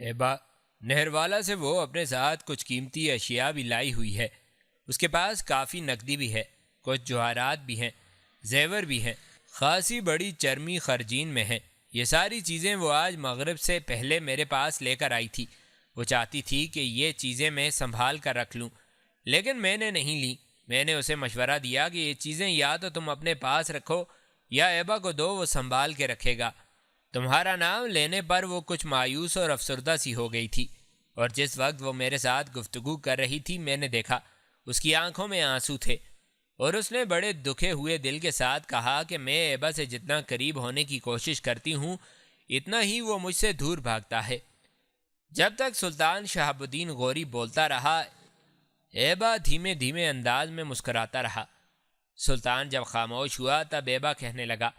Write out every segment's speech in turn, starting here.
ایبا، نہر والا سے وہ اپنے ساتھ کچھ قیمتی اشیاء بھی لائی ہوئی ہے۔ اس کے پاس کافی نقدی بھی ہے، کچھ جواہرات بھی ہیں، زیور بھی ہیں، خاصی بڑی چرمی خرجین میں ہیں۔ یہ ساری چیزیں وہ آج مغرب سے پہلے میرے پاس لے کر آئی تھی۔ وہ چاہتی تھی کہ یہ چیزیں میں سنبھال کر رکھ لوں، لیکن میں نے نہیں لیں۔ میں نے اسے مشورہ دیا کہ یہ چیزیں یا تو تم اپنے پاس رکھو یا ایبا کو دو، وہ سنبھال کے رکھے گا۔ تمہارا نام لینے پر وہ کچھ مایوس اور افسردہ سی ہو گئی تھی، اور جس وقت وہ میرے ساتھ گفتگو کر رہی تھی میں نے دیکھا اس کی آنکھوں میں آنسو تھے، اور اس نے بڑے دکھے ہوئے دل کے ساتھ کہا کہ میں ایبا سے جتنا قریب ہونے کی کوشش کرتی ہوں اتنا ہی وہ مجھ سے دور بھاگتا ہے۔ جب تک سلطان شہاب الدین غوری بولتا رہا، ایبا دھیمے دھیمے انداز میں مسکراتا رہا۔ سلطان جب خاموش ہوا تب ایبا کہنے لگا،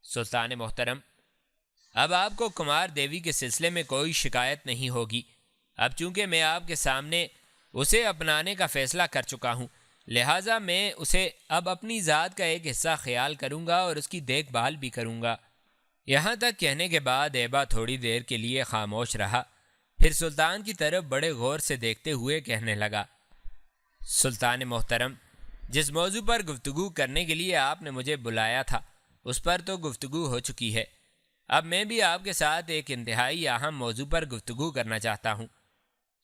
سلطان محترم، اب آپ کو کمار دیوی کے سلسلے میں کوئی شکایت نہیں ہوگی۔ اب چونکہ میں آپ کے سامنے اسے اپنانے کا فیصلہ کر چکا ہوں، لہٰذا میں اسے اب اپنی ذات کا ایک حصہ خیال کروں گا اور اس کی دیکھ بھال بھی کروں گا۔ یہاں تک کہنے کے بعد ایبا تھوڑی دیر کے لیے خاموش رہا، پھر سلطان کی طرف بڑے غور سے دیکھتے ہوئے کہنے لگا، سلطان محترم، جس موضوع پر گفتگو کرنے کے لیے آپ نے مجھے بلایا تھا اس پر تو گفتگو ہو چکی ہے۔ اب میں بھی آپ کے ساتھ ایک انتہائی اہم موضوع پر گفتگو کرنا چاہتا ہوں۔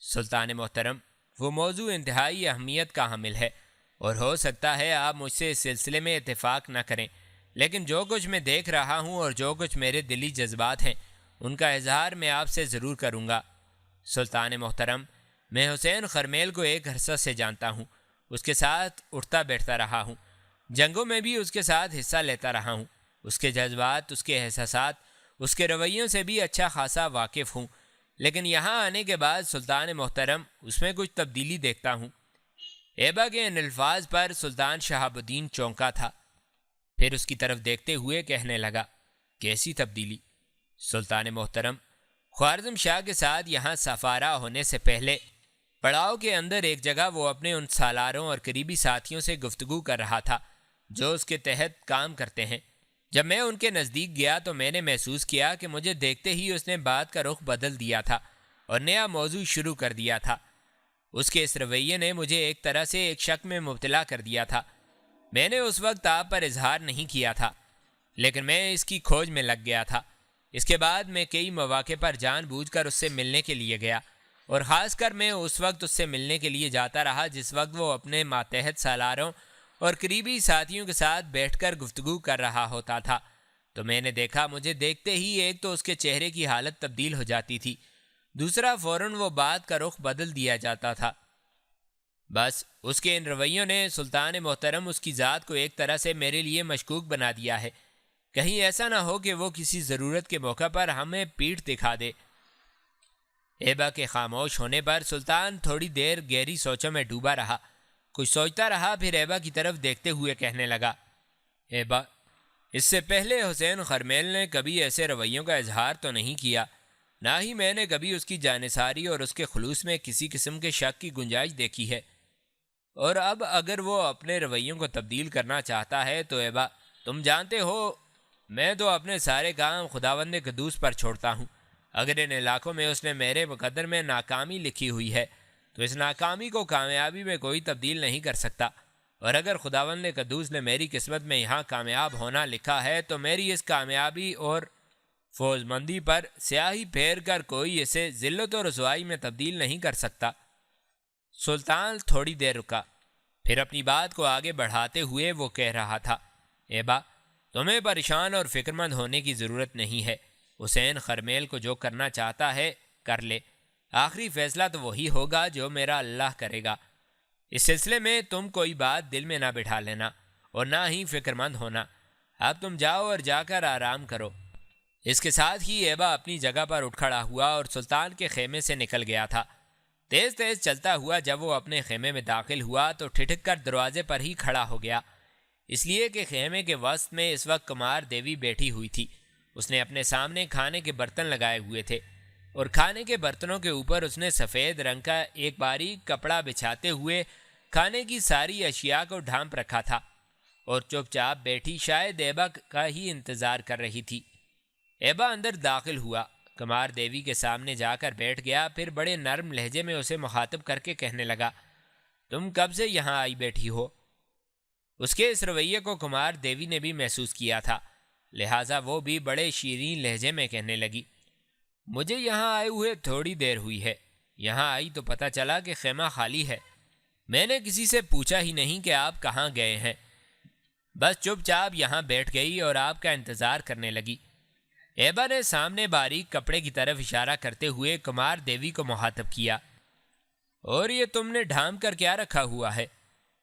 سلطان محترم، وہ موضوع انتہائی اہمیت کا حامل ہے، اور ہو سکتا ہے آپ مجھ سے اس سلسلے میں اتفاق نہ کریں، لیکن جو کچھ میں دیکھ رہا ہوں اور جو کچھ میرے دلی جذبات ہیں ان کا اظہار میں آپ سے ضرور کروں گا۔ سلطان محترم، میں حسین خرمیل کو ایک عرصہ سے جانتا ہوں، اس کے ساتھ اٹھتا بیٹھتا رہا ہوں، جنگوں میں بھی اس کے ساتھ حصہ لیتا رہا ہوں۔ اس کے جذبات، اس کے احساسات، اس کے رویوں سے بھی اچھا خاصا واقف ہوں، لیکن یہاں آنے کے بعد سلطان محترم اس میں کچھ تبدیلی دیکھتا ہوں۔ ایبا کے ان الفاظ پر سلطان شہاب الدین چونکا تھا، پھر اس کی طرف دیکھتے ہوئے کہنے لگا، کیسی تبدیلی؟ سلطان محترم، خوارزم شاہ کے ساتھ یہاں سفارہ ہونے سے پہلے پڑاؤ کے اندر ایک جگہ وہ اپنے ان سالاروں اور قریبی ساتھیوں سے گفتگو کر رہا تھا جو اس کے تحت کام کرتے ہیں۔ جب میں ان کے نزدیک گیا تو میں نے محسوس کیا کہ مجھے دیکھتے ہی اس نے بات کا رخ بدل دیا تھا اور نیا موضوع شروع کر دیا تھا۔ اس کے اس رویے نے مجھے ایک طرح سے ایک شک میں مبتلا کر دیا تھا۔ میں نے اس وقت آپ پر اظہار نہیں کیا تھا، لیکن میں اس کی کھوج میں لگ گیا تھا۔ اس کے بعد میں کئی مواقع پر جان بوجھ کر اس سے ملنے کے لیے گیا، اور خاص کر میں اس وقت اس سے ملنے کے لیے جاتا رہا جس وقت وہ اپنے ماتحت سالاروں اور قریبی ساتھیوں کے ساتھ بیٹھ کر گفتگو کر رہا ہوتا تھا۔ تو میں نے دیکھا مجھے دیکھتے ہی ایک تو اس کے چہرے کی حالت تبدیل ہو جاتی تھی، دوسرا فوراً وہ بات کا رخ بدل دیا جاتا تھا۔ بس اس کے ان رویوں نے سلطان محترم اس کی ذات کو ایک طرح سے میرے لیے مشکوک بنا دیا ہے۔ کہیں ایسا نہ ہو کہ وہ کسی ضرورت کے موقع پر ہمیں پیٹھ دکھا دے۔ ایبا کے خاموش ہونے پر سلطان تھوڑی دیر گہری سوچوں میں ڈوبا رہا، کچھ سوچتا رہا، پھر ایبا کی طرف دیکھتے ہوئے کہنے لگا، ایبا، اس سے پہلے حسین خرمیل نے کبھی ایسے رویوں کا اظہار تو نہیں کیا، نہ ہی میں نے کبھی اس کی جانثاری اور اس کے خلوص میں کسی قسم کے شک کی گنجائش دیکھی ہے، اور اب اگر وہ اپنے رویوں کو تبدیل کرنا چاہتا ہے تو ایبا، تم جانتے ہو میں تو اپنے سارے کام خداوند قدوس پر چھوڑتا ہوں۔ اگر ان علاقوں میں اس نے میرے مقدر میں ناکامی لکھی ہوئی ہے تو اس ناکامی کو کامیابی میں کوئی تبدیل نہیں کر سکتا، اور اگر خداوند قدوس نے میری قسمت میں یہاں کامیاب ہونا لکھا ہے تو میری اس کامیابی اور فوز مندی پر سیاہی پھیر کر کوئی اسے ذلت و رسوائی میں تبدیل نہیں کر سکتا۔ سلطان تھوڑی دیر رکا، پھر اپنی بات کو آگے بڑھاتے ہوئے وہ کہہ رہا تھا، ایبا، تمہیں پریشان اور فکرمند ہونے کی ضرورت نہیں ہے۔ حسین خرمیل کو جو کرنا چاہتا ہے کر لے، آخری فیصلہ تو وہی ہوگا جو میرا اللہ کرے گا۔ اس سلسلے میں تم کوئی بات دل میں نہ بٹھا لینا اور نہ ہی فکرمند ہونا۔ اب تم جاؤ اور جا کر آرام کرو۔ اس کے ساتھ ہی ایبا اپنی جگہ پر اٹھ کھڑا ہوا اور سلطان کے خیمے سے نکل گیا تھا۔ تیز تیز چلتا ہوا جب وہ اپنے خیمے میں داخل ہوا تو ٹھٹک کر دروازے پر ہی کھڑا ہو گیا، اس لیے کہ خیمے کے وسط میں اس وقت کمار دیوی بیٹھی ہوئی تھی۔ اس نے اپنے سامنے کھانے کے برتن لگائے ہوئے تھے، اور کھانے کے برتنوں کے اوپر اس نے سفید رنگ کا ایک باریک کپڑا بچھاتے ہوئے کھانے کی ساری اشیاء کو ڈھانپ رکھا تھا، اور چپ چاپ بیٹھی شاید ایبا کا ہی انتظار کر رہی تھی۔ ایبا اندر داخل ہوا، کمار دیوی کے سامنے جا کر بیٹھ گیا، پھر بڑے نرم لہجے میں اسے مخاطب کر کے کہنے لگا، تم کب سے یہاں آئی بیٹھی ہو؟ اس کے اس رویے کو کمار دیوی نے بھی محسوس کیا تھا، لہٰذا وہ بھی بڑے شیرین لہجے میں کہنے لگی، مجھے یہاں آئے ہوئے تھوڑی دیر ہوئی ہے، یہاں آئی تو پتہ چلا کہ خیمہ خالی ہے، میں نے کسی سے پوچھا ہی نہیں کہ آپ کہاں گئے ہیں، بس چپ چاپ یہاں بیٹھ گئی اور آپ کا انتظار کرنے لگی۔ ایبا نے سامنے باریک کپڑے کی طرف اشارہ کرتے ہوئے کمار دیوی کو مخاطب کیا، اور یہ تم نے ڈھانپ کر کیا رکھا ہوا ہے؟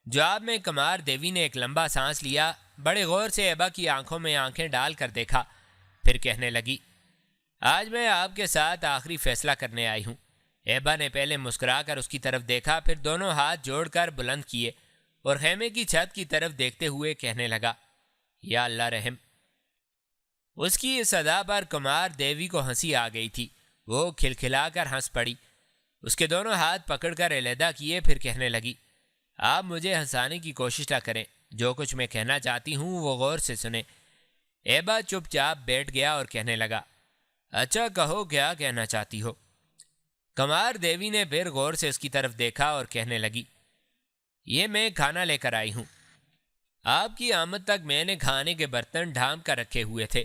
جواب میں کمار دیوی نے ایک لمبا سانس لیا، بڑے غور سے ایبا کی آنکھوں میں آنکھیں ڈال کر دیکھا، پھر کہنے لگی، آج میں آپ کے ساتھ آخری فیصلہ کرنے آئی ہوں۔ ایبا نے پہلے مسکرا کر اس کی طرف دیکھا، پھر دونوں ہاتھ جوڑ کر بلند کیے اور خیمے کی چھت کی طرف دیکھتے ہوئے کہنے لگا، یا اللہ رحم۔ اس کی اس ادا پر کمار دیوی کو ہنسی آ گئی تھی، وہ کھلکھلا کر ہنس پڑی، اس کے دونوں ہاتھ پکڑ کر علیحدہ کیے، پھر کہنے لگی، آپ مجھے ہنسانے کی کوشش نہ کریں، جو کچھ میں کہنا چاہتی ہوں وہ غور سے سنیں۔ ایبا چپ چاپ بیٹھ گیا اور کہنے لگا، اچھا کہو کیا کہنا چاہتی ہو؟ کمار دیوی نے پھر غور سے اس کی طرف دیکھا اور کہنے لگی، یہ میں کھانا لے کر آئی ہوں، آپ کی آمد تک میں نے کھانے کے برتن ڈھانپ کر رکھے ہوئے تھے،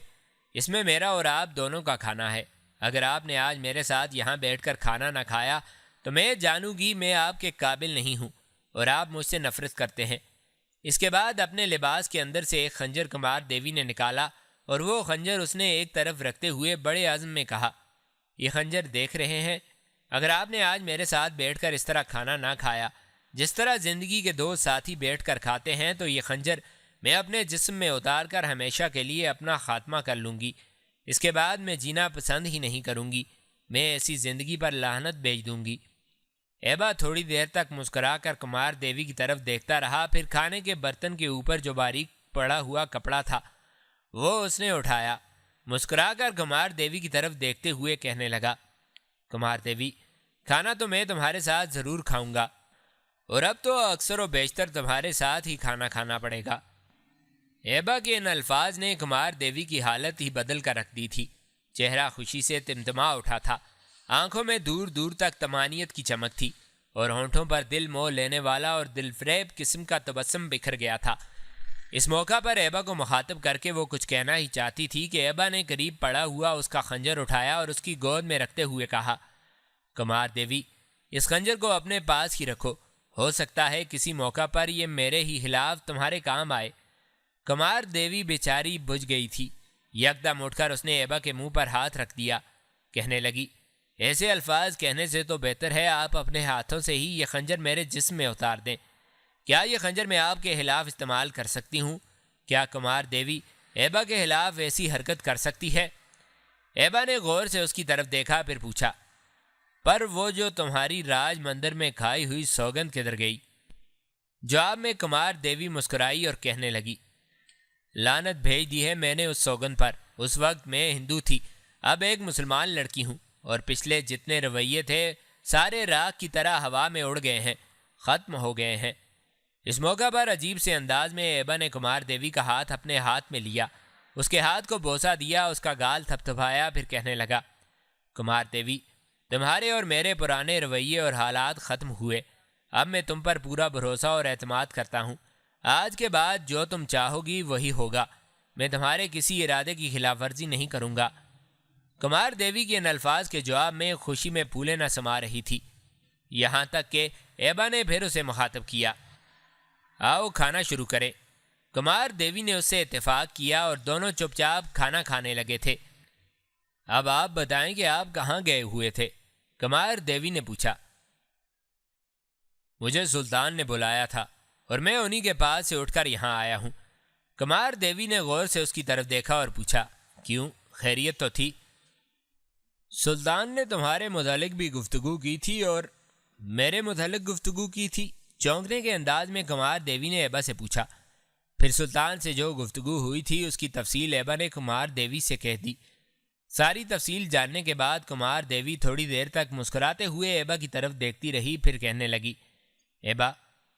اس میں میرا اور آپ دونوں کا کھانا ہے، اگر آپ نے آج میرے ساتھ یہاں بیٹھ کر کھانا نہ کھایا تو میں جانوں گی میں آپ کے قابل نہیں ہوں اور آپ مجھ سے نفرت کرتے ہیں۔ اس کے بعد اپنے لباس کے اندر سے ایک خنجر کمار دیوی نے نکالا اور وہ خنجر اس نے ایک طرف رکھتے ہوئے بڑے عزم میں کہا، یہ خنجر دیکھ رہے ہیں، اگر آپ نے آج میرے ساتھ بیٹھ کر اس طرح کھانا نہ کھایا جس طرح زندگی کے دو ساتھی بیٹھ کر کھاتے ہیں، تو یہ خنجر میں اپنے جسم میں اتار کر ہمیشہ کے لیے اپنا خاتمہ کر لوں گی، اس کے بعد میں جینا پسند ہی نہیں کروں گی، میں ایسی زندگی پر لعنت بھیج دوں گی۔ ایبا تھوڑی دیر تک مسکرا کر کمار دیوی کی طرف دیکھتا رہا، پھر کھانے کے برتن کے اوپر جو باریک پڑا ہوا کپڑا تھا وہ اس نے اٹھایا، مسکرا کر کمار دیوی کی طرف دیکھتے ہوئے کہنے لگا، کمار دیوی، کھانا تو میں تمہارے ساتھ ضرور کھاؤں گا، اور اب تو اکثر و بیشتر تمہارے ساتھ ہی کھانا کھانا پڑے گا۔ ایبا کے ان الفاظ نے کمار دیوی کی حالت ہی بدل کر رکھ دی تھی، چہرہ خوشی سے تمتما اٹھا تھا، آنکھوں میں دور دور تک طمانینت کی چمک تھی اور ہونٹوں پر دل موہ لینے والا اور دل فریب قسم کا تبسم بکھر گیا تھا۔ اس موقع پر ایبا کو مخاطب کر کے وہ کچھ کہنا ہی چاہتی تھی کہ ایبا نے قریب پڑا ہوا اس کا خنجر اٹھایا اور اس کی گود میں رکھتے ہوئے کہا، کمار دیوی، اس خنجر کو اپنے پاس ہی رکھو، ہو سکتا ہے کسی موقع پر یہ میرے ہی خلاف تمہارے کام آئے۔ کمار دیوی بیچاری بجھ گئی تھی، یکدم اٹھ کر اس نے ایبا کے منہ پر ہاتھ رکھ دیا، کہنے لگی، ایسے الفاظ کہنے سے تو بہتر ہے آپ اپنے ہاتھوں سے ہی یہ خنجر میرے جسم میں اتار دیں۔ کیا یہ خنجر میں آپ کے خلاف استعمال کر سکتی ہوں؟ کیا کمار دیوی ایبا کے خلاف ایسی حرکت کر سکتی ہے؟ ایبا نے غور سے اس کی طرف دیکھا، پھر پوچھا، پر وہ جو تمہاری راج مندر میں کھائی ہوئی سوگند کدھر گئی؟ جواب میں کمار دیوی مسکرائی اور کہنے لگی، لعنت بھیج دی ہے میں نے اس سوگند پر، اس وقت میں ہندو تھی، اب ایک مسلمان لڑکی ہوں، اور پچھلے جتنے رویے تھے سارے راکھ کی طرح ہوا میں اڑ گئے ہیں، ختم ہو گئے ہیں۔ اس موقع پر عجیب سے انداز میں ایبا نے کمار دیوی کا ہاتھ اپنے ہاتھ میں لیا، اس کے ہاتھ کو بوسہ دیا، اس کا گال تھپتھپایا، پھر کہنے لگا، کمار دیوی، تمہارے اور میرے پرانے رویے اور حالات ختم ہوئے، اب میں تم پر پورا بھروسہ اور اعتماد کرتا ہوں، آج کے بعد جو تم چاہو گی وہی ہوگا، میں تمہارے کسی ارادے کی خلاف ورزی نہیں کروں گا۔ کمار دیوی کے ان الفاظ کے جواب میں خوشی میں پھولیں نہ سما رہی تھی، یہاں تک کہ ایبا نے پھر اسے مخاطب کیا، آؤ کھانا شروع کریں۔ کمار دیوی نے اس سے اتفاق کیا اور دونوں چپ چاپ کھانا کھانے لگے تھے۔ اب آپ بتائیں کہ آپ کہاں گئے ہوئے تھے؟ کمار دیوی نے پوچھا۔ مجھے سلطان نے بلایا تھا اور میں انہی کے پاس سے اٹھ کر یہاں آیا ہوں۔ کمار دیوی نے غور سے اس کی طرف دیکھا اور پوچھا، کیوں، خیریت تو تھی؟ سلطان نے تمہارے متعلق بھی گفتگو کی تھی اور میرے متعلق گفتگو کی تھی؟ چونکنے کے انداز میں کمار دیوی نے ایبا سے پوچھا۔ پھر سلطان سے جو گفتگو ہوئی تھی اس کی تفصیل ایبا نے کمار دیوی سے کہہ دی۔ ساری تفصیل جاننے کے بعد کمار دیوی تھوڑی دیر تک مسکراتے ہوئے ایبا کی طرف دیکھتی رہی، پھر کہنے لگی، ایبا،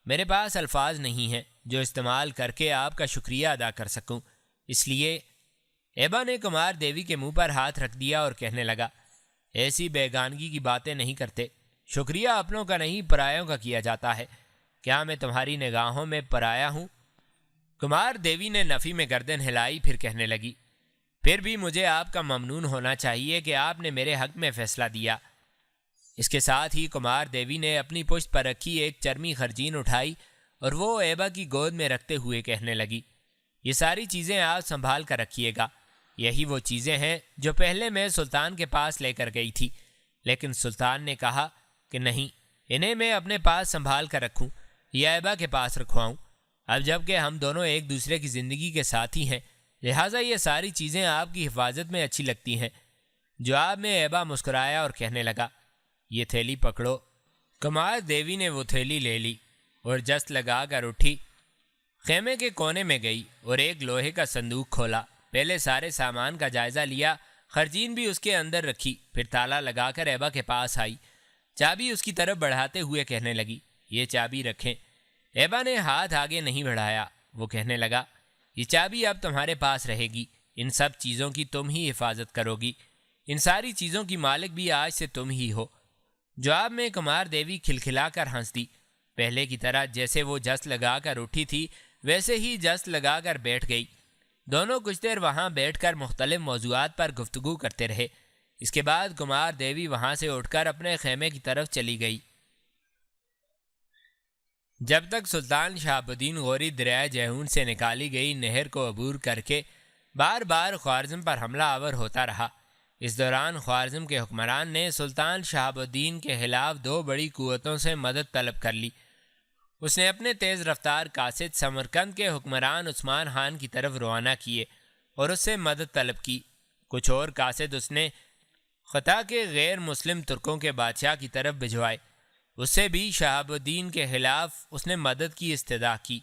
میرے پاس الفاظ نہیں ہیں جو استعمال کر کے آپ کا شکریہ ادا کر سکوں، اس لیے ایبا نے کمار دیوی کے منہ پر ہاتھ رکھ دیا اور کہنے لگا، ایسی بیگانگی کی باتیں نہیں کرتے، شکریہ اپنوں کا نہیں پرایوں کا کیا جاتا ہے، کیا میں تمہاری نگاہوں میں پرایا ہوں؟ کمار دیوی نے نفی میں گردن ہلائی، پھر کہنے لگی، پھر بھی مجھے آپ کا ممنون ہونا چاہیے کہ آپ نے میرے حق میں فیصلہ دیا۔ اس کے ساتھ ہی کمار دیوی نے اپنی پشت پر رکھی ایک چرمی خرجین اٹھائی اور وہ ایبا کی گود میں رکھتے ہوئے کہنے لگی، یہ ساری چیزیں آپ سنبھال کر رکھیے گا، یہی وہ چیزیں ہیں جو پہلے میں سلطان کے پاس لے کر گئی تھی، لیکن سلطان نے کہا کہ نہیں، انہیں میں اپنے پاس سنبھال کر رکھوں یا ایبا کے پاس رکھواؤں۔ اب جب کہ ہم دونوں ایک دوسرے کی زندگی کے ساتھی ہیں، لہٰذا یہ ساری چیزیں آپ کی حفاظت میں اچھی لگتی ہیں۔ جواب میں ایبا مسکرایا اور کہنے لگا، یہ تھیلی پکڑو۔ کمار دیوی نے وہ تھیلی لے لی اور جست لگا کر اٹھی، خیمے کے کونے میں گئی اور ایک لوہے کا صندوق کھولا، پہلے سارے سامان کا جائزہ لیا، خرجین بھی اس کے اندر رکھی، پھر تالا لگا کر ایبا کے پاس آئی، چابی اس کی طرف بڑھاتے ہوئے کہنے لگی، یہ چابی رکھیں۔ ایبا نے ہاتھ آگے نہیں بڑھایا، وہ کہنے لگا، یہ چابی اب تمہارے پاس رہے گی، ان سب چیزوں کی تم ہی حفاظت کرو گی، ان ساری چیزوں کی مالک بھی آج سے تم ہی ہو۔ جواب میں کمار دیوی کھلکھلا کر ہنس دی، پہلے کی طرح جیسے وہ جست لگا کر اٹھی تھی ویسے ہی جست لگا کر بیٹھ گئی۔ دونوں کچھ دیر وہاں بیٹھ کر مختلف موضوعات پر گفتگو کرتے رہے۔ اس کے بعد کمار دیوی وہاں سے اٹھ کر اپنے خیمے کی طرف چلی گئی۔ جب تک سلطان شہاب الدین غوری دریائے جیہون سے نکالی گئی نہر کو عبور کر کے بار بار خوارزم پر حملہ آور ہوتا رہا، اس دوران خوارزم کے حکمران نے سلطان شہاب الدین کے خلاف دو بڑی قوتوں سے مدد طلب کر لی۔ اس نے اپنے تیز رفتار قاصد سمرقند کے حکمران عثمان خان کی طرف روانہ کیے اور اس سے مدد طلب کی۔ کچھ اور قاصد اس نے خطا کے غیر مسلم ترکوں کے بادشاہ کی طرف بھجوائے، اس سے بھی شہاب الدین کے خلاف اس نے مدد کی استدعا کی۔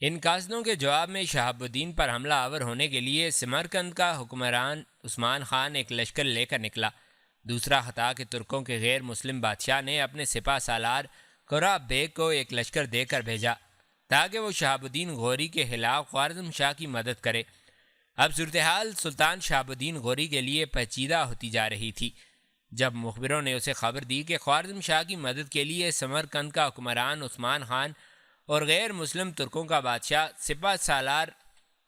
ان قاصدوں کے جواب میں شہاب الدین پر حملہ آور ہونے کے لیے سمرقند کا حکمران عثمان خان ایک لشکر لے کر نکلا۔ دوسرا خطا کے ترکوں کے غیر مسلم بادشاہ نے اپنے سپہ سالار قرہ بیگ کو ایک لشکر دے کر بھیجا تاکہ وہ شہاب الدین غوری کے خلاف خوارزم شاہ کی مدد کرے۔ اب صورتحال سلطان شہاب الدین غوری کے لیے پیچیدہ ہوتی جا رہی تھی۔ جب مخبروں نے اسے خبر دی کہ خوارزم شاہ کی مدد کے لیے سمرقند کا حکمران عثمان خان اور غیر مسلم ترکوں کا بادشاہ سپہ سالار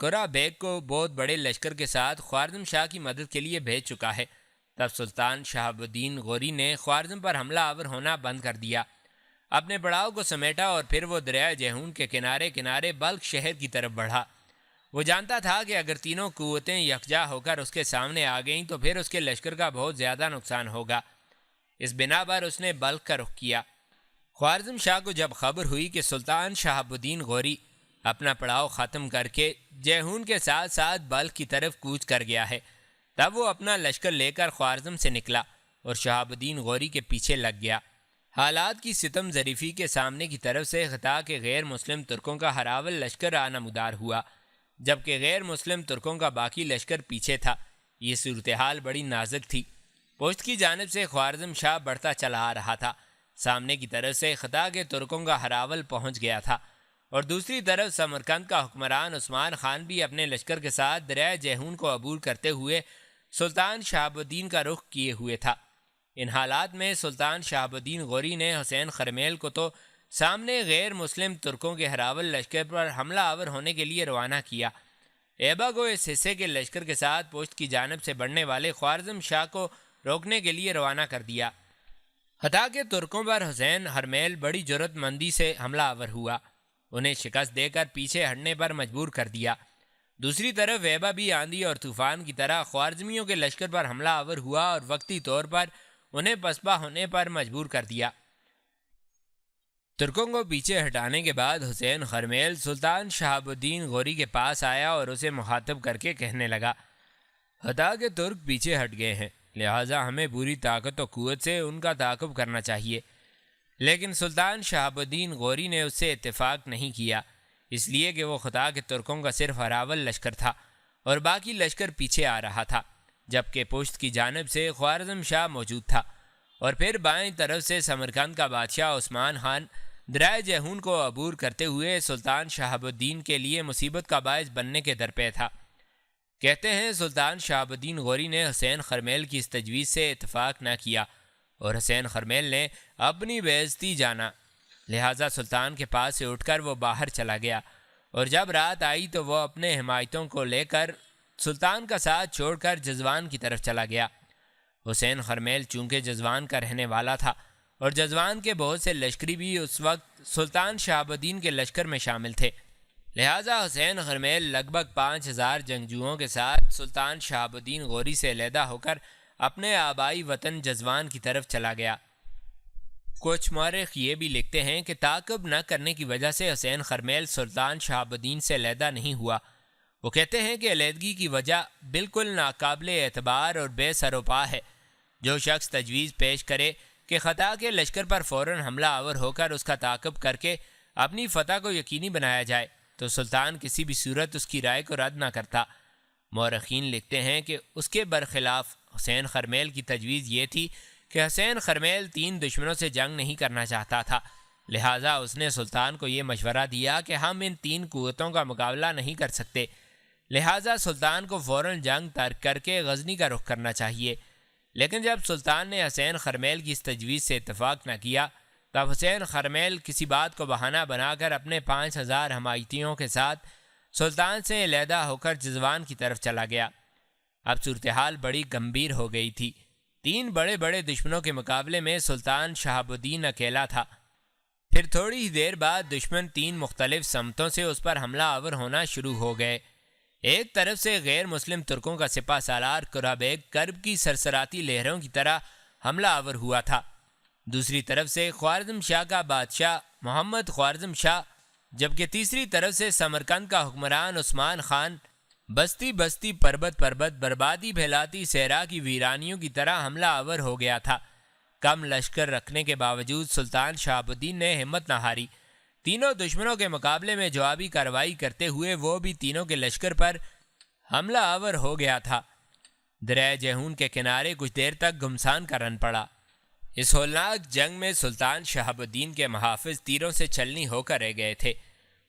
قرہ بیگ کو بہت بڑے لشکر کے ساتھ خوارزم شاہ کی مدد کے لیے بھیج چکا ہے، تب سلطان شہاب الدین غوری نے خوارزم پر حملہ آور ہونا بند کر دیا، اپنے پڑاؤ کو سمیٹا اور پھر وہ دریائے جیہون کے کنارے کنارے بلخ شہر کی طرف بڑھا۔ وہ جانتا تھا کہ اگر تینوں قوتیں یکجا ہو کر اس کے سامنے آ گئیں تو پھر اس کے لشکر کا بہت زیادہ نقصان ہوگا۔ اس بنا پر اس نے بلخ کا رخ کیا۔ خوارزم شاہ کو جب خبر ہوئی کہ سلطان شہاب الدین غوری اپنا پڑاؤ ختم کر کے جیہون کے ساتھ ساتھ بلخ کی طرف کوچ کر گیا ہے، تب وہ اپنا لشکر لے کر خوارزم سے نکلا اور شہاب الدین غوری کے پیچھے لگ گیا۔ حالات کی ستم ظریفی کے سامنے کی طرف سے خطا کے غیر مسلم ترکوں کا ہراول لشکر نمودار ہوا، جبکہ غیر مسلم ترکوں کا باقی لشکر پیچھے تھا۔ یہ صورتحال بڑی نازک تھی۔ پشت کی جانب سے خوارزم شاہ بڑھتا چلا آ رہا تھا، سامنے کی طرف سے خطا کے ترکوں کا ہراول پہنچ گیا تھا، اور دوسری طرف سمرقند کا حکمران عثمان خان بھی اپنے لشکر کے ساتھ دریائے جیہون کو عبور کرتے ہوئے سلطان شہاب الدین کا رخ کیے ہوئے تھا۔ ان حالات میں سلطان شہاب الدین غوری نے حسین خرمیل کو تو سامنے غیر مسلم ترکوں کے ہراول لشکر پر حملہ آور ہونے کے لیے روانہ کیا، ایبا کو اس حصے کے لشکر کے ساتھ پشت کی جانب سے بڑھنے والے خوارزم شاہ کو روکنے کے لیے روانہ کر دیا۔ خطا کے ترکوں پر حسین خرمیل بڑی جرأت مندی سے حملہ آور ہوا، انہیں شکست دے کر پیچھے ہٹنے پر مجبور کر دیا۔ دوسری طرف ایبا بھی آندھی اور طوفان کی طرح خوارزمیوں کے لشکر پر حملہ آور ہوا اور وقتی طور پر انہیں پسپا ہونے پر مجبور کر دیا۔ ترکوں کو پیچھے ہٹانے کے بعد حسین خرمیل سلطان شہاب الدین غوری کے پاس آیا اور اسے مخاطب کر کے کہنے لگا، خطا کے ترک پیچھے ہٹ گئے ہیں، لہٰذا ہمیں پوری طاقت و قوت سے ان کا تعاقب کرنا چاہیے۔ لیکن سلطان شہاب الدین غوری نے اس سے اتفاق نہیں کیا، اس لیے کہ وہ خطا کے ترکوں کا صرف ہراول لشکر تھا اور باقی لشکر پیچھے آ رہا تھا، جبکہ پشت کی جانب سے خوارزم شاہ موجود تھا، اور پھر بائیں طرف سے سمرقند کا بادشاہ عثمان خان دریائے جیہون کو عبور کرتے ہوئے سلطان شہاب الدین کے لیے مصیبت کا باعث بننے کے درپے تھا۔ کہتے ہیں سلطان شہاب الدین غوری نے حسین خرمیل کی اس تجویز سے اتفاق نہ کیا اور حسین خرمیل نے اپنی بے عزتی جانا، لہٰذا سلطان کے پاس سے اٹھ کر وہ باہر چلا گیا، اور جب رات آئی تو وہ اپنے حمایتوں کو لے کر سلطان کا ساتھ چھوڑ کر جزوان کی طرف چلا گیا۔ حسین خرمیل چونکہ جزوان کا رہنے والا تھا اور جزوان کے بہت سے لشکری بھی اس وقت سلطان شہاب الدین کے لشکر میں شامل تھے، لہٰذا حسین خرمیل لگ بھگ 5000 جنگجوؤں کے ساتھ سلطان شہاب الدین غوری سے علیحدہ ہو کر اپنے آبائی وطن جزوان کی طرف چلا گیا۔ کچھ مورخ یہ بھی لکھتے ہیں کہ تعاقب نہ کرنے کی وجہ سے حسین خرمیل سلطان شہاب الدین سے علیحدہ نہیں ہوا۔ وہ کہتے ہیں کہ علیحدگی کی وجہ بالکل ناقابل اعتبار اور بے سر و پا ہے۔ جو شخص تجویز پیش کرے کہ خطا کے لشکر پر فوراً حملہ آور ہو کر اس کا تعاقب کر کے اپنی فتح کو یقینی بنایا جائے تو سلطان کسی بھی صورت اس کی رائے کو رد نہ کرتا۔ مورخین لکھتے ہیں کہ اس کے برخلاف حسین خرمیل کی تجویز یہ تھی کہ حسین خرمیل 3 دشمنوں سے جنگ نہیں کرنا چاہتا تھا، لہٰذا اس نے سلطان کو یہ مشورہ دیا کہ ہم ان 3 قوتوں کا مقابلہ نہیں کر سکتے، لہٰذا سلطان کو فوراً جنگ ترک کر کے غزنی کا رخ کرنا چاہیے۔ لیکن جب سلطان نے حسین خرمیل کی اس تجویز سے اتفاق نہ کیا تب حسین خرمیل کسی بات کو بہانہ بنا کر اپنے 5000 حمایتیوں کے ساتھ سلطان سے علیحدہ ہو کر جزوان کی طرف چلا گیا۔ اب صورتحال بڑی گمبھیر ہو گئی تھی۔ 3 بڑے بڑے دشمنوں کے مقابلے میں سلطان شہاب الدین اکیلا تھا۔ پھر تھوڑی ہی دیر بعد دشمن 3 مختلف سمتوں سے اس پر حملہ آور ہونا شروع ہو گئے۔ ایک طرف سے غیر مسلم ترکوں کا سپہ سالار قرہ بیگ کرب کی سرسراتی لہروں کی طرح حملہ آور ہوا تھا، دوسری طرف سے خوارزم شاہ کا بادشاہ محمد خوارزم شاہ، جبکہ تیسری طرف سے سمرقند کا حکمران عثمان خان بستی بستی پربت پربت بربادی پھیلاتی صحرا کی ویرانیوں کی طرح حملہ آور ہو گیا تھا۔ کم لشکر رکھنے کے باوجود سلطان شہاب الدین نے ہمت نہ ہاری۔ تینوں دشمنوں کے مقابلے میں جوابی کارروائی کرتے ہوئے وہ بھی تینوں کے لشکر پر حملہ آور ہو گیا تھا۔ دریائے جیہون کے کنارے کچھ دیر تک گھمسان کا رن پڑا۔ اس ہولناک جنگ میں سلطان شہاب الدین کے محافظ تیروں سے چھلنی ہو کر رہ گئے تھے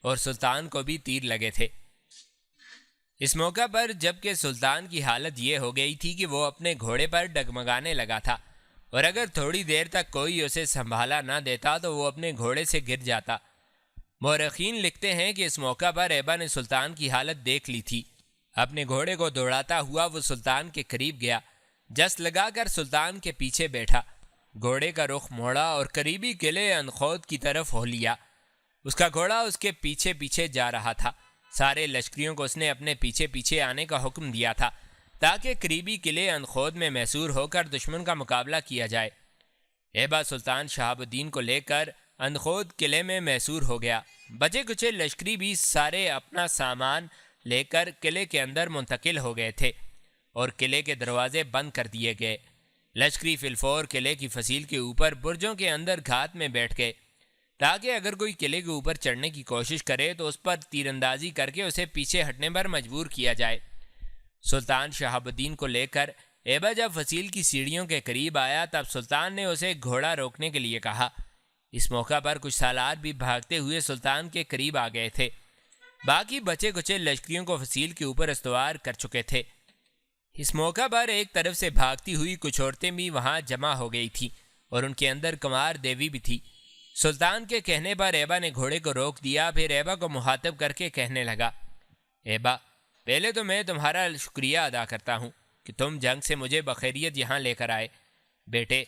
اور سلطان کو بھی تیر لگے تھے۔ اس موقع پر جبکہ سلطان کی حالت یہ ہو گئی تھی کہ وہ اپنے گھوڑے پر ڈگمگانے لگا تھا، اور اگر تھوڑی دیر تک کوئی اسے سنبھالا نہ دیتا تو وہ اپنے گھوڑے سے گر جاتا۔ مورخین لکھتے ہیں کہ اس موقع پر ایبا نے سلطان کی حالت دیکھ لی تھی۔ اپنے گھوڑے کو دوڑاتا ہوا وہ سلطان کے قریب گیا، جس لگا کر سلطان کے پیچھے بیٹھا، گھوڑے کا رخ موڑا اور قریبی قلعے اندخود کی طرف ہو لیا۔ اس کا گھوڑا اس کے پیچھے پیچھے جا رہا تھا۔ سارے لشکریوں کو اس نے اپنے پیچھے پیچھے آنے کا حکم دیا تھا تاکہ قریبی قلعے اندخود میں محصور ہو کر دشمن کا مقابلہ کیا جائے۔ ایبا سلطان شہاب الدین کو لے کر اندخود قلعے میں محصور ہو گیا۔ بچے کچے لشکری بھی سارے اپنا سامان لے کر قلعے کے اندر منتقل ہو گئے تھے اور قلعے کے دروازے بند کر دیے گئے۔ لشکری فی الفور قلعے کی فصیل کے اوپر برجوں کے اندر گھات میں بیٹھ گئے تاکہ اگر کوئی قلعے کے اوپر چڑھنے کی کوشش کرے تو اس پر تیر اندازی کر کے اسے پیچھے ہٹنے پر مجبور کیا جائے۔ سلطان شہاب الدین کو لے کر ایبا جب فصیل کی سیڑھیوں کے قریب آیا تب سلطان نے اسے گھوڑا روکنے کے لیے کہا۔ اس موقع پر کچھ سالار بھی بھاگتے ہوئے سلطان کے قریب آ گئے تھے۔ باقی بچے کچے لشکریوں کو فصیل کے اوپر استوار کر چکے تھے۔ اس موقع پر ایک طرف سے بھاگتی ہوئی کچھ عورتیں بھی وہاں جمع ہو گئی تھیں اور ان کے اندر کمار دیوی بھی تھی۔ سلطان کے کہنے پر ایبا نے گھوڑے کو روک دیا، پھر ایبا کو مخاطب کر کے کہنے لگا، ایبا، پہلے تو میں تمہارا شکریہ ادا کرتا ہوں کہ تم جنگ سے مجھے بخیریت یہاں لے کر آئے۔ بیٹے،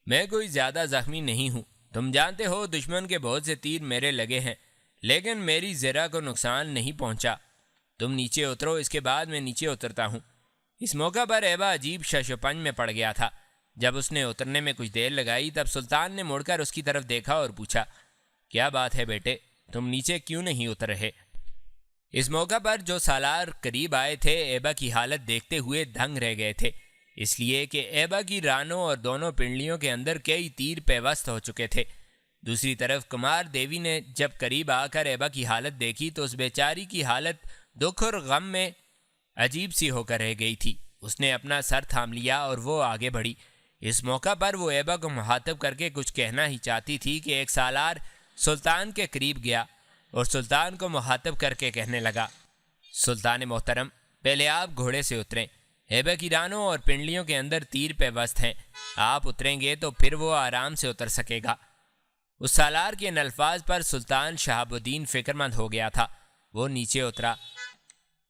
میں کوئی زیادہ زخمی نہیں ہوں۔ تم جانتے ہو دشمن کے بہت سے تیر میرے لگے ہیں، لیکن میری ذرا کو نقصان نہیں پہنچا۔ تم نیچے اترو، اس کے بعد میں نیچے اترتا ہوں۔ اس موقع پر ایبا عجیب شش و پنج میں پڑ گیا تھا۔ جب اس نے اترنے میں کچھ دیر لگائی تب سلطان نے مڑ کر اس کی طرف دیکھا اور پوچھا، کیا بات ہے بیٹے، تم نیچے کیوں نہیں اتر رہے؟ اس موقع پر جو سالار قریب آئے تھے ایبا کی حالت دیکھتے ہوئے دنگ رہ گئے تھے، اس لیے کہ ایبا کی رانوں اور دونوں پنڈلیوں کے اندر کئی تیر پیوست ہو چکے تھے۔ دوسری طرف کمار دیوی نے جب قریب آ کر ایبا کی حالت دیکھی تو اس بیچاری کی حالت دکھ اور غم میں عجیب سی ہو کر رہ گئی تھی۔ اس نے اپنا سر تھام لیا اور وہ آگے بڑھی۔ اس موقع پر وہ ایبا کو مخاطب کر کے کچھ کہنا ہی چاہتی تھی کہ ایک سالار سلطان کے قریب گیا اور سلطان کو مخاطب کر کے کہنے لگا، سلطان محترم، پہلے آپ گھوڑے سے اتریں، ہیبا کی رانوں اور پنڈلیوں کے اندر تیر پیوست ہیں، آپ اتریں گے تو پھر وہ آرام سے اتر سکے گا۔ اس سالار کے ان الفاظ پر سلطان شہاب الدین فکر مند ہو گیا تھا۔ وہ نیچے اترا،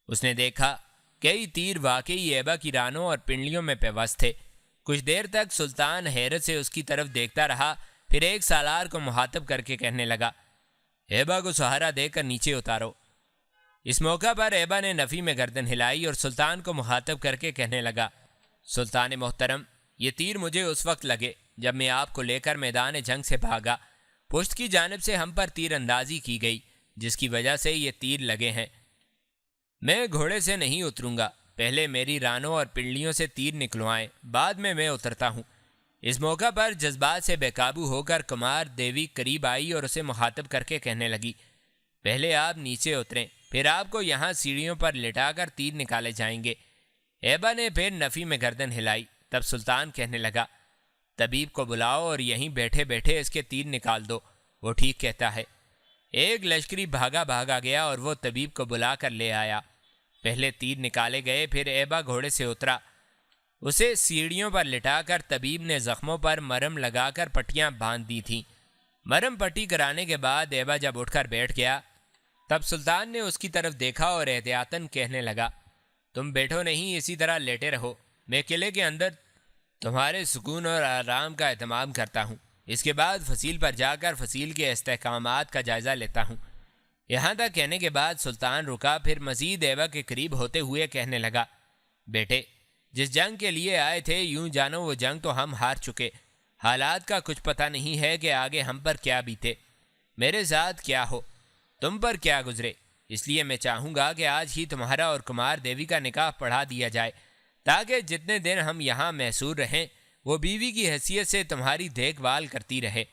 اس نے دیکھا کئی تیر واقعی ایبا کی رانوں اور پنڈلیوں میں پیوست تھے۔ کچھ دیر تک سلطان حیرت سے اس کی طرف دیکھتا رہا، پھر ایک سالار کو مخاطب کر کے کہنے لگا، ایبا کو سہارا دے کر نیچے اتارو۔ اس موقع پر ایبا نے نفی میں گردن ہلائی اور سلطان کو مخاطب کر کے کہنے لگا، سلطان محترم، یہ تیر مجھے اس وقت لگے جب میں آپ کو لے کر میدان جنگ سے بھاگا۔ پشت کی جانب سے ہم پر تیر اندازی کی گئی، جس کی وجہ سے یہ تیر لگے ہیں۔ میں گھوڑے سے نہیں اتروں گا، پہلے میری رانوں اور پنڈلیوں سے تیر نکلوائیں، بعد میں اترتا ہوں۔ اس موقع پر جذبات سے بے قابو ہو کر کمار دیوی قریب آئی اور اسے مخاطب کر کے کہنے لگی، پہلے آپ نیچے اتریں، پھر آپ کو یہاں سیڑھیوں پر لٹا کر تیر نکالے جائیں گے۔ ایبا نے پھر نفی میں گردن ہلائی۔ تب سلطان کہنے لگا، طبیب کو بلاؤ اور یہیں بیٹھے بیٹھے اس کے تیر نکال دو، وہ ٹھیک کہتا ہے۔ ایک لشکری بھاگا گیا اور وہ طبیب کو بلا کر لے آیا۔ پہلے تیر نکالے گئے، پھر ایبا گھوڑے سے اترا، اسے سیڑھیوں پر لٹا کر طبیب نے زخموں پر مرہم لگا کر پٹیاں باندھ دی تھیں۔ مرہم پٹی کرانے کے بعد ایبا جب اٹھ کر بیٹھ گیا، تب سلطان نے اس کی طرف دیکھا اور احتیاطاً کہنے لگا، تم بیٹھو نہیں، اسی طرح لیٹے رہو، میں قلعے کے اندر تمہارے سکون اور آرام کا اہتمام کرتا ہوں، اس کے بعد فصیل پر جا کر فصیل کے استحکامات کا جائزہ لیتا ہوں۔ یہاں تک کہنے کے بعد سلطان رکا، پھر مزید ایبا کے قریب ہوتے ہوئے کہنے لگا، بیٹے، جس جنگ کے لیے آئے تھے یوں جانو وہ جنگ تو ہم ہار چکے، حالات کا کچھ پتہ نہیں ہے کہ آگے ہم پر کیا بیتے، میرے ساتھ کیا ہو، تم پر کیا گزرے، اس لیے میں چاہوں گا کہ آج ہی تمہارا اور کمار دیوی کا نکاح پڑھا دیا جائے، تاکہ جتنے دن ہم یہاں محصور رہیں وہ بیوی کی حیثیت سے تمہاری دیکھ بھال کرتی رہے۔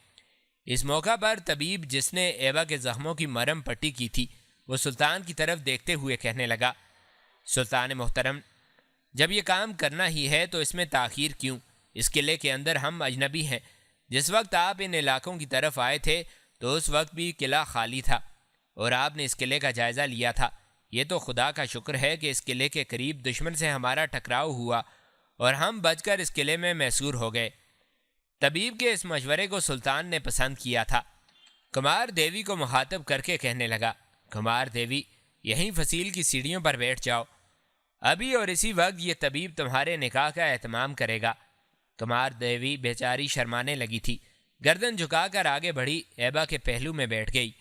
اس موقع پر طبیب جس نے ایبا کے زخموں کی مرہم پٹی کی تھی، وہ سلطان کی طرف دیکھتے ہوئے کہنے لگا، سلطان محترم، جب یہ کام کرنا ہی ہے تو اس میں تاخیر کیوں؟ اس قلعے کے اندر ہم اجنبی ہیں۔ جس وقت آپ ان علاقوں کی طرف آئے تھے تو اس وقت بھی قلعہ خالی تھا اور آپ نے اس قلعے کا جائزہ لیا تھا۔ یہ تو خدا کا شکر ہے کہ اس قلعے کے قریب دشمن سے ہمارا ٹکراؤ ہوا اور ہم بچ کر اس قلعے میں محصور ہو گئے۔ طبیب کے اس مشورے کو سلطان نے پسند کیا تھا۔ کمار دیوی کو مخاطب کر کے کہنے لگا، کمار دیوی، یہیں فصیل کی سیڑھیوں پر بیٹھ جاؤ، ابھی اور اسی وقت یہ طبیب تمہارے نکاح کا اہتمام کرے گا۔ کمار دیوی بیچاری شرمانے لگی تھی، گردن جھکا کر آگے بڑھی، ایبا کے پہلو میں بیٹھ گئی۔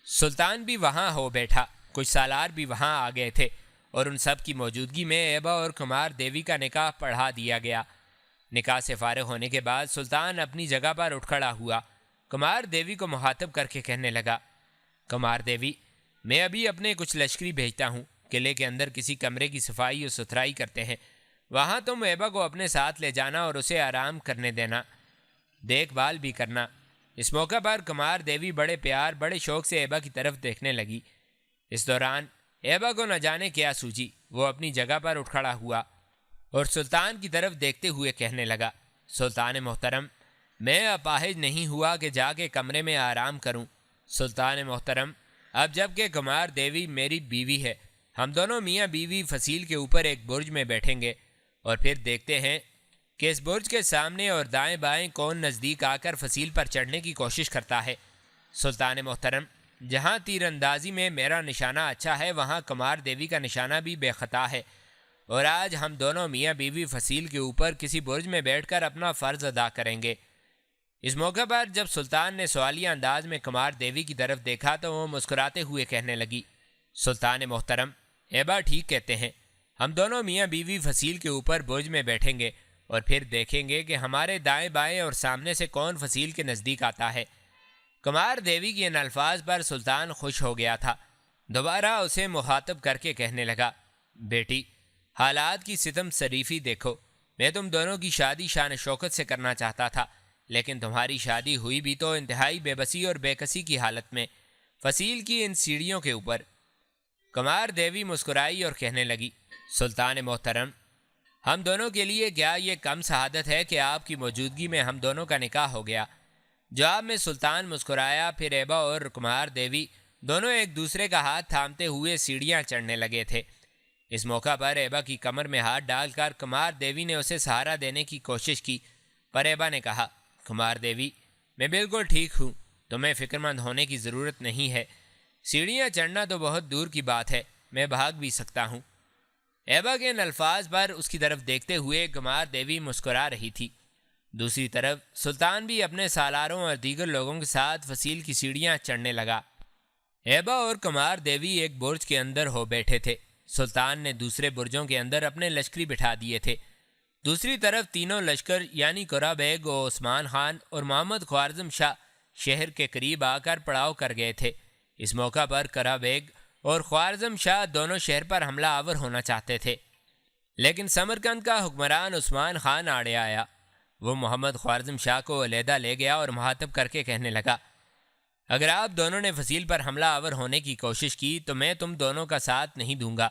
سلطان بھی وہاں ہو بیٹھا، کچھ سالار بھی وہاں آ گئے تھے اور ان سب کی موجودگی میں ایبا اور کمار دیوی کا نکاح پڑھا دیا گیا۔ نکاح سے فارغ ہونے کے بعد سلطان اپنی جگہ پر اٹھ کھڑا ہوا، کمار دیوی کو مخاطب کر کے کہنے لگا، کمار دیوی، میں ابھی اپنے کچھ لشکری بھیجتا ہوں، قلعے کے اندر کسی کمرے کی صفائی اور ستھرائی کرتے ہیں، وہاں تم ایبا کو اپنے ساتھ لے جانا اور اسے آرام کرنے دینا، دیکھ بھال بھی کرنا۔ اس موقع پر کمار دیوی بڑے پیار بڑے شوق سے ایبا کی طرف دیکھنے لگی۔ اس دوران ایبا کو نہ جانے کیا سوجی، وہ اپنی جگہ پر اٹھ کھڑا ہوا اور سلطان کی طرف دیکھتے ہوئے کہنے لگا، سلطان محترم، میں اپاہج نہیں ہوا کہ جا کے کمرے میں آرام کروں۔ سلطان محترم، اب جب کہ کمار دیوی میری بیوی ہے، ہم دونوں میاں بیوی فصیل کے اوپر ایک برج میں بیٹھیں گے اور پھر دیکھتے ہیں کہ اس برج کے سامنے اور دائیں بائیں کون نزدیک آ کر فصیل پر چڑھنے کی کوشش کرتا ہے۔ سلطان محترم، جہاں تیر اندازی میں میرا نشانہ اچھا ہے وہاں کمار دیوی کا نشانہ بھی بے خطا ہے، اور آج ہم دونوں میاں بیوی فصیل کے اوپر کسی برج میں بیٹھ کر اپنا فرض ادا کریں گے۔ اس موقع پر جب سلطان نے سوالیہ انداز میں کمار دیوی کی طرف دیکھا تو وہ مسکراتے ہوئے کہنے لگی، سلطان محترم، ایبا ٹھیک کہتے ہیں، ہم دونوں میاں بیوی فصیل کے اوپر برج میں بیٹھیں گے اور پھر دیکھیں گے کہ ہمارے دائیں بائیں اور سامنے سے کون فصیل کے نزدیک آتا ہے۔ کمار دیوی کے ان الفاظ پر سلطان خوش ہو گیا تھا، دوبارہ اسے مخاطب کر کے کہنے لگا، بیٹی، حالات کی ستم شریفی دیکھو، میں تم دونوں کی شادی شان شوکت سے کرنا چاہتا تھا، لیکن تمہاری شادی ہوئی بھی تو انتہائی بے بسی اور بے کسی کی حالت میں، فصیل کی ان سیڑھیوں کے اوپر۔ کمار دیوی مسکرائی اور کہنے لگی، سلطان محترم، ہم دونوں کے لیے کیا یہ کم سعادت ہے کہ آپ کی موجودگی میں ہم دونوں کا نکاح ہو گیا؟ جواب میں سلطان مسکرایا، پھر ایبا اور کمار دیوی دونوں ایک دوسرے کا ہاتھ تھامتے ہوئے سیڑھیاں چڑھنے لگے تھے۔ اس موقع پر ایبا کی کمر میں ہاتھ ڈال کر کمار دیوی نے اسے سہارا دینے کی کوشش کی، پر ایبا نے کہا، کمار دیوی، میں بالکل ٹھیک ہوں، تمہیں فکر مند ہونے کی ضرورت نہیں ہے، سیڑھیاں چڑھنا تو بہت دور کی بات ہے، میں بھاگ بھی سکتا ہوں۔ ایبا کے ان الفاظ پر اس کی طرف دیکھتے ہوئے کمار دیوی مسکرا رہی تھی۔ دوسری طرف سلطان بھی اپنے سالاروں اور دیگر لوگوں کے ساتھ فصیل کی سیڑھیاں چڑھنے لگا۔ ایبا اور کمار دیوی ایک برج کے اندر ہو بیٹھے تھے۔ سلطان نے دوسرے برجوں کے اندر اپنے لشکری بٹھا دیے تھے۔ دوسری طرف تینوں لشکر یعنی قرہ بیگ و عثمان خان اور محمد خوارزم شاہ شہر کے قریب آ کر پڑاؤ کر گئے تھے۔ اس موقع پر قرہ بیگ اور خوارزم شاہ دونوں شہر پر حملہ آور ہونا چاہتے تھے، لیکن سمرقند کا حکمران عثمان خان آڑے آیا۔ وہ محمد خوارزم شاہ کو علیحدہ لے گیا اور مخاطب کر کے کہنے لگا، اگر آپ دونوں نے فصیل پر حملہ آور ہونے کی کوشش کی تو میں تم دونوں کا ساتھ نہیں دوں گا،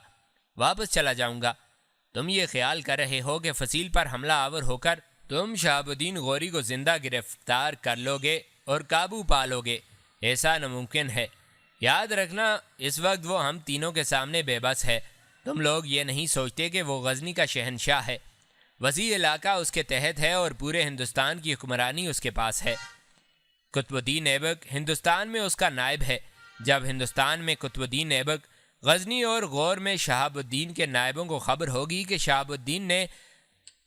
واپس چلا جاؤں گا۔ تم یہ خیال کر رہے ہو کہ فصیل پر حملہ آور ہو کر تم شہاب الدین غوری کو زندہ گرفتار کر لو گے اور قابو پا لو گے، ایسا ناممکن ہے۔ یاد رکھنا اس وقت وہ ہم تینوں کے سامنے بے بس ہے۔ تم لوگ یہ نہیں سوچتے کہ وہ غزنی کا شہنشاہ ہے، وسیع علاقہ اس کے تحت ہے اور پورے ہندوستان کی حکمرانی اس کے پاس ہے۔ قطب الدین ایبک ہندوستان میں اس کا نائب ہے۔ جب ہندوستان میں قطب الدین ایبک، غزنی اور غور میں شہاب الدین کے نائبوں کو خبر ہوگی کہ شہاب الدین نے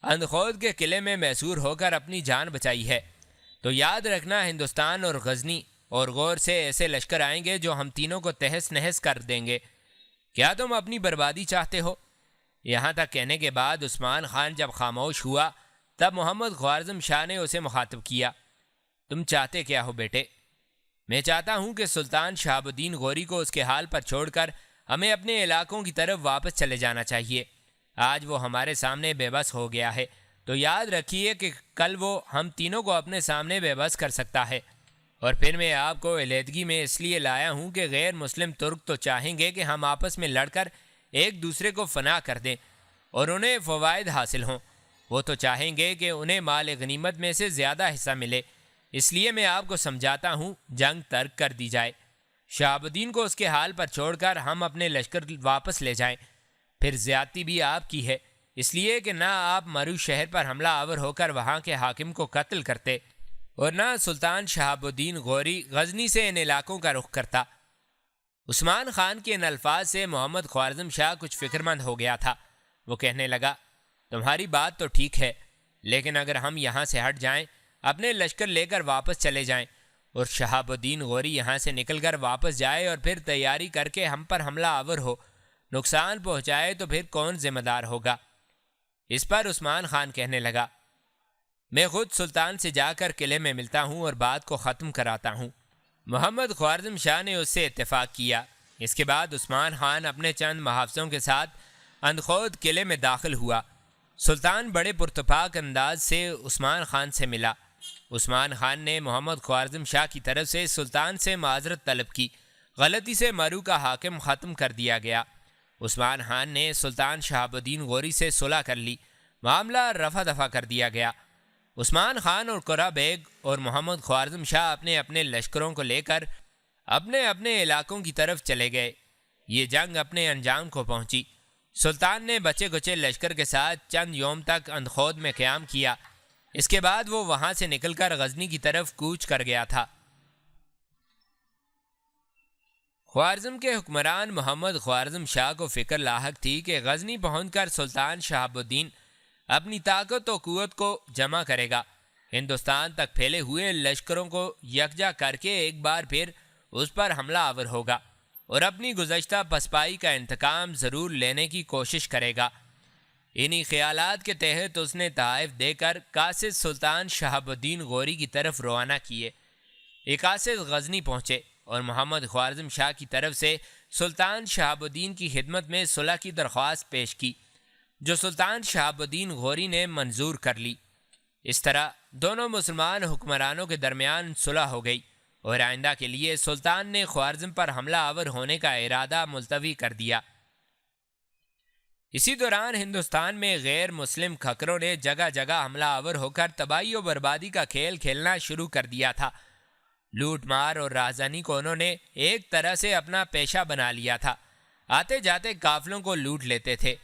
اندخود کے قلعے میں محصور ہو کر اپنی جان بچائی ہے، تو یاد رکھنا ہندوستان اور غزنی اور غور سے ایسے لشکر آئیں گے جو ہم تینوں کو تہس نہس کر دیں گے۔ کیا تم اپنی بربادی چاہتے ہو؟ یہاں تک کہنے کے بعد عثمان خان جب خاموش ہوا تب محمد خوارزم شاہ نے اسے مخاطب کیا، تم چاہتے کیا ہو بیٹے؟ میں چاہتا ہوں کہ سلطان شہاب الدین غوری کو اس کے حال پر چھوڑ کر ہمیں اپنے علاقوں کی طرف واپس چلے جانا چاہیے۔ آج وہ ہمارے سامنے بے بس ہو گیا ہے، تو یاد رکھیے کہ کل وہ ہم تینوں کو اپنے سامنے بے بس کر سکتا ہے۔ اور پھر میں آپ کو علیحدگی میں اس لیے لایا ہوں کہ غیر مسلم ترک تو چاہیں گے کہ ہم آپس میں لڑ کر ایک دوسرے کو فنا کر دیں اور انہیں فوائد حاصل ہوں۔ وہ تو چاہیں گے کہ انہیں مال غنیمت میں سے زیادہ حصہ ملے۔ اس لیے میں آپ کو سمجھاتا ہوں جنگ ترک کر دی جائے، شہاب الدین کو اس کے حال پر چھوڑ کر ہم اپنے لشکر واپس لے جائیں۔ پھر زیادتی بھی آپ کی ہے، اس لیے کہ نہ آپ مرو شہر پر حملہ آور ہو کر وہاں کے حاکم کو قتل کرتے اور نہ سلطان شہاب الدین غوری غزنی سے ان علاقوں کا رخ کرتا۔ عثمان خان کے ان الفاظ سے محمد خوارزم شاہ کچھ فکر مند ہو گیا تھا۔ وہ کہنے لگا، تمہاری بات تو ٹھیک ہے، لیکن اگر ہم یہاں سے ہٹ جائیں، اپنے لشکر لے کر واپس چلے جائیں اور شہاب الدین غوری یہاں سے نکل کر واپس جائے اور پھر تیاری کر کے ہم پر حملہ آور ہو، نقصان پہنچائے، تو پھر کون ذمہ دار ہوگا؟ اس پر عثمان خان کہنے لگا، میں خود سلطان سے جا کر قلعے میں ملتا ہوں اور بات کو ختم کراتا ہوں۔ محمد خوارزم شاہ نے اس سے اتفاق کیا۔ اس کے بعد عثمان خان اپنے چند محافظوں کے ساتھ اندخود قلعے میں داخل ہوا۔ سلطان بڑے پرتپاک انداز سے عثمان خان سے ملا۔ عثمان خان نے محمد خوارزم شاہ کی طرف سے سلطان سے معذرت طلب کی۔ غلطی سے مرو کا حاکم ختم کر دیا گیا۔ عثمان خان نے سلطان شہاب الدین غوری سے صلح کر لی، معاملہ رفع دفع کر دیا گیا۔ عثمان خان اور قرہ بیگ اور محمد خوارزم شاہ اپنے اپنے لشکروں کو لے کر اپنے اپنے علاقوں کی طرف چلے گئے۔ یہ جنگ اپنے انجام کو پہنچی۔ سلطان نے بچے کچے لشکر کے ساتھ چند یوم تک اندخود میں قیام کیا۔ اس کے بعد وہ وہاں سے نکل کر غزنی کی طرف کوچ کر گیا تھا۔ خوارزم کے حکمران محمد خوارزم شاہ کو فکر لاحق تھی کہ غزنی پہنچ کر سلطان شہاب الدین اپنی طاقت و قوت کو جمع کرے گا، ہندوستان تک پھیلے ہوئے لشکروں کو یکجا کر کے ایک بار پھر اس پر حملہ آور ہوگا اور اپنی گزشتہ پسپائی کا انتقام ضرور لینے کی کوشش کرے گا۔ انہی خیالات کے تحت اس نے تحائف دے کر قاصد سلطان شہاب الدین غوری کی طرف روانہ کیے۔ یہ قاصد غزنی پہنچے اور محمد خوارزم شاہ کی طرف سے سلطان شہاب الدین کی خدمت میں صلح کی درخواست پیش کی، جو سلطان شہاب الدین غوری نے منظور کر لی۔ اس طرح دونوں مسلمان حکمرانوں کے درمیان صلح ہو گئی اور آئندہ کے لیے سلطان نے خوارزم پر حملہ آور ہونے کا ارادہ ملتوی کر دیا۔ اسی دوران ہندوستان میں غیر مسلم کھکروں نے جگہ جگہ حملہ آور ہو کر تباہی و بربادی کا کھیل کھیلنا شروع کر دیا تھا۔ لوٹ مار اور رازدانی کو انہوں نے ایک طرح سے اپنا پیشہ بنا لیا تھا۔ آتے جاتے قافلوں کو لوٹ لیتے تھے۔